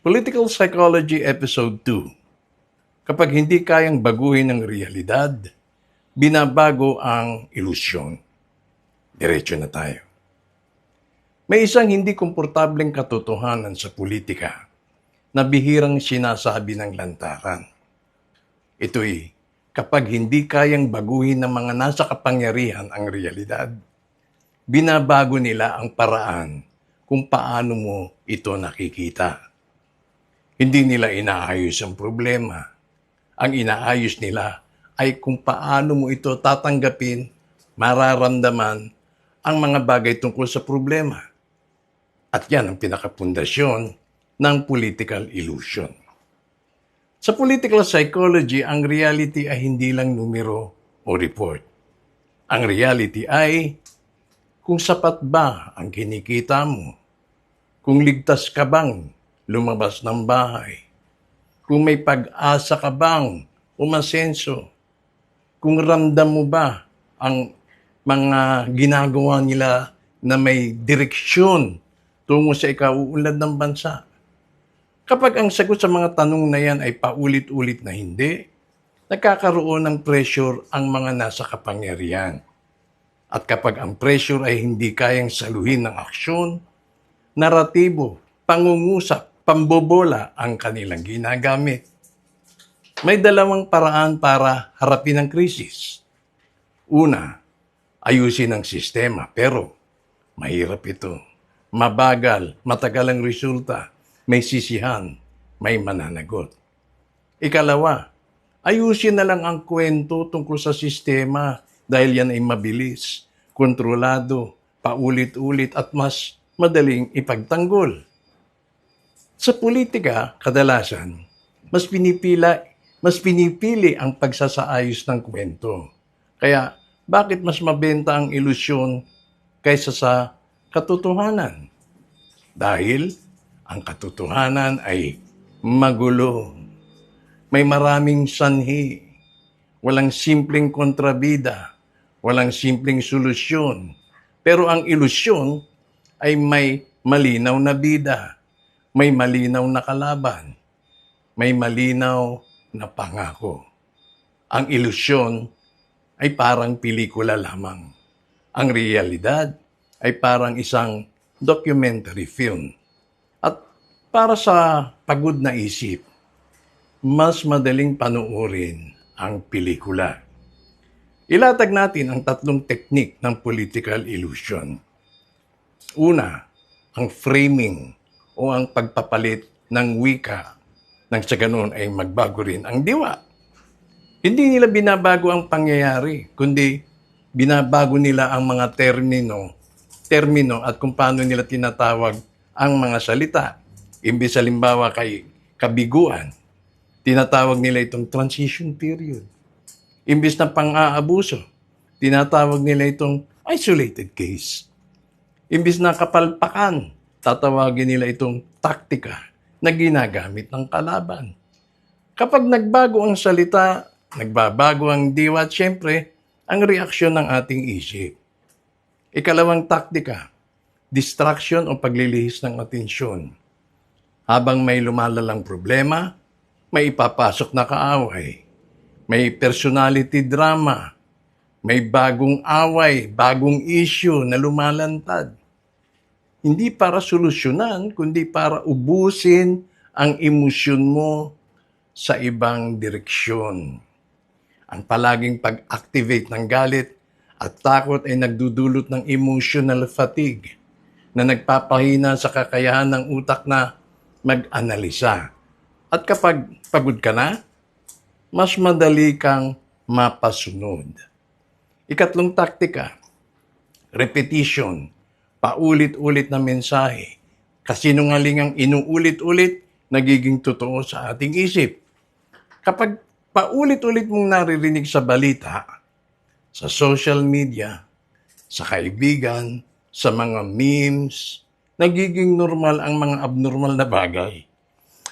Political Psychology Episode 2. Kapag hindi kayang baguhin ang realidad, binabago ang ilusyon. Diretso na tayo. May isang hindi komportableng katotohanan sa politika na bihirang sinasabi ng lantaran. Ito'y kapag hindi kayang baguhin ng mga nasa kapangyarihan ang realidad, binabago nila ang paraan kung paano mo ito nakikita. Hindi nila inaayos ang problema. Ang inaayos nila ay kung paano mo ito tatanggapin, mararamdaman ang mga bagay tungkol sa problema. At yan ang pinakapundasyon ng political illusion. Sa political psychology, ang reality ay hindi lang numero o report. Ang reality ay kung sapat ba ang kinikita mo, kung ligtas ka bang lumabas ng bahay, kung may pag-asa ka bang umasenso, kung ramdam mo ba ang mga ginagawa nila na may direksyon tungo sa ikauunlad ng bansa. Kapag ang sagot sa mga tanong na yan ay paulit-ulit na hindi, nagkakaroon ng pressure ang mga nasa kapangyarihan. At kapag ang pressure ay hindi kayang saluhin ng aksyon, naratibo, pangungusap, pambobola ang kanilang ginagamit. May dalawang paraan para harapin ang krisis. Una, ayusin ang sistema, pero mahirap ito. Mabagal, matagal ang resulta, may sisihan, may mananagot. Ikalawa, ayusin na lang ang kwento tungkol sa sistema dahil yan ay mabilis, kontrolado, paulit-ulit at mas madaling ipagtanggol. Sa politika, kadalasan, mas pinipili ang pagsasaayos ng kwento. Kaya, bakit mas mabenta ang ilusyon kaysa sa katotohanan? Dahil ang katotohanan ay magulo. May maraming sanhi. Walang simpleng kontrabida. Walang simpleng solusyon. Pero ang ilusyon ay may malinaw na bida. May malinaw na kalaban. May malinaw na pangako. Ang ilusyon ay parang pelikula lamang. Ang realidad ay parang isang documentary film. At para sa pagod na isip, mas madaling panuorin ang pelikula. Ilatag natin ang tatlong teknik ng political illusion. Una, ang framing o ang pagpapalit ng wika nang sa ganoon ay magbago rin ang diwa. Hindi nila binabago ang pangyayari, kundi binabago nila ang mga termino at kung paano nila tinatawag ang mga salita. Imbes halimbawa kay kabiguan, tinatawag nila itong transition period. Imbes na pang-aabuso, tinatawag nila itong isolated case. Imbes na kapalpakan, tatawagin nila itong taktika na ginagamit ng kalaban. Kapag nagbago ang salita, nagbabago ang diwa at syempre, ang reaksyon ng ating isip. Ikalawang taktika, distraction o paglilihis ng atensyon. Habang may lumalalang problema, may ipapasok na kaaway. May personality drama. May bagong away, bagong issue na lumalantad. Hindi para solusyonan, kundi para ubusin ang emosyon mo sa ibang direksyon. Ang palaging pag-activate ng galit at takot ay nagdudulot ng emotional fatigue na nagpapahina sa kakayahan ng utak na mag-analisa. At kapag pagod ka na, mas madali kang mapasunod. Ikatlong taktika, repetition. Paulit-ulit na mensahe. Kasinungaling ang inuulit-ulit, nagiging totoo sa ating isip. Kapag paulit-ulit mong naririnig sa balita, sa social media, sa kaibigan, sa mga memes, nagiging normal ang mga abnormal na bagay.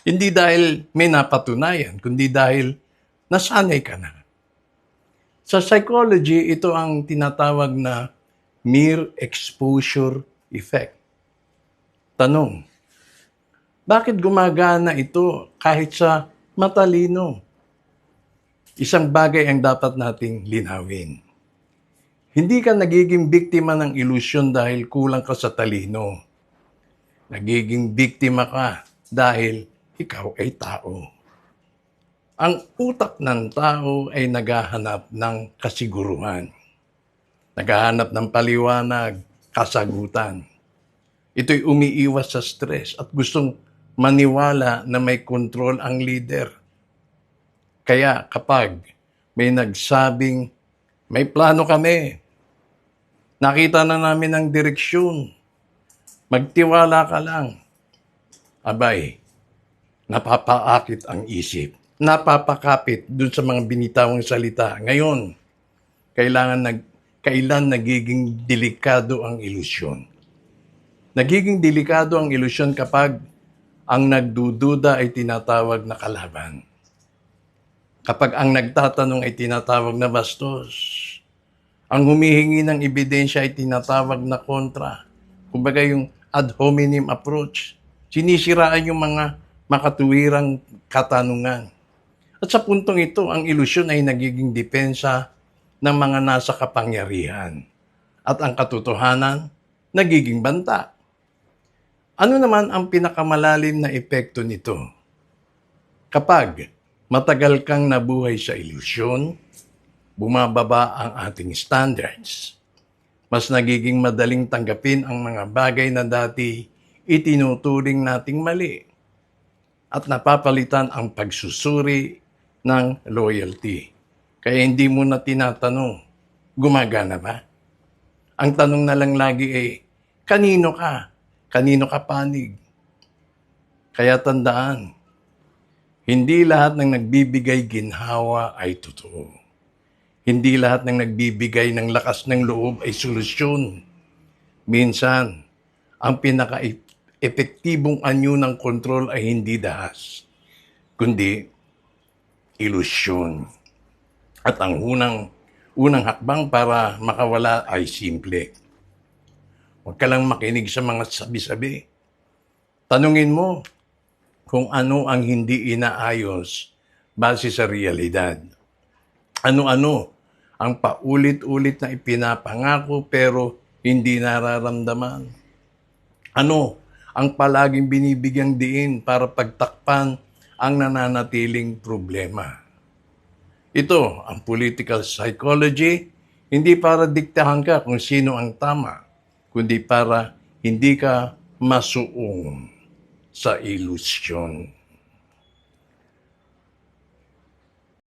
Hindi dahil may napatunayan, kundi dahil nasanay ka na. Sa psychology, ito ang tinatawag na mere exposure effect. Tanong, Bakit gumagana ito kahit sa matalino? Isang bagay ang dapat nating linawin. Hindi ka nagiging biktima ng ilusyon dahil kulang ka sa talino. Nagiging biktima ka dahil ikaw ay tao. Ang utak ng tao ay naghahanap ng kasiguruhan. Naghahanap ng paliwanag, kasagutan. Ito'y umiiwas sa stress at gustong maniwala na may kontrol ang leader. Kaya kapag may nagsabing, may plano kami, nakita na namin ang direksyon, magtiwala ka lang, abay, napapaakit ang isip, napapakapit dun sa mga binitawang salita. Ngayon, kailan nagiging delikado ang ilusyon? Nagiging delikado ang ilusyon kapag ang nagdududa ay tinatawag na kalaban. Kapag ang nagtatanong ay tinatawag na bastos, ang humihingi ng ebidensya ay tinatawag na kontra. Kumbaga yung ad hominem approach. Sinisiraan yung mga makatuwirang katanungan. At sa puntong ito, ang ilusyon ay nagiging depensa ng mga nasa kapangyarihan. At ang katotohanan, nagiging banta. Ano naman ang pinakamalalim na epekto nito? Kapag matagal kang nabuhay sa ilusyon, bumababa ang ating standards. Mas nagiging madaling tanggapin ang mga bagay na dati itinuturing nating mali. At napapalitan ang pagsusuri ng loyalty. Kaya hindi mo na tinatanong, gumagana ba? Ang tanong na lang lagi ay, kanino ka? Kanino ka panig? Kaya tandaan, hindi lahat ng nagbibigay ginhawa ay totoo. Hindi lahat ng nagbibigay ng lakas ng loob ay solusyon. Minsan, ang pinaka-epektibong anyo ng kontrol ay hindi dahas, kundi ilusyon. At ang unang hakbang para makawala ay simple. Huwag ka lang makinig sa mga sabi-sabi. Tanungin mo, kung ano ang hindi inaayos base sa realidad. Ano-ano ang paulit-ulit na ipinapangako pero hindi nararamdaman. Ano ang palaging binibigyang diin para pagtakpan ang nananatiling problema. Ito ang political psychology, hindi para diktahan ka kung sino ang tama, kundi para hindi ka masuong sa ilusyon.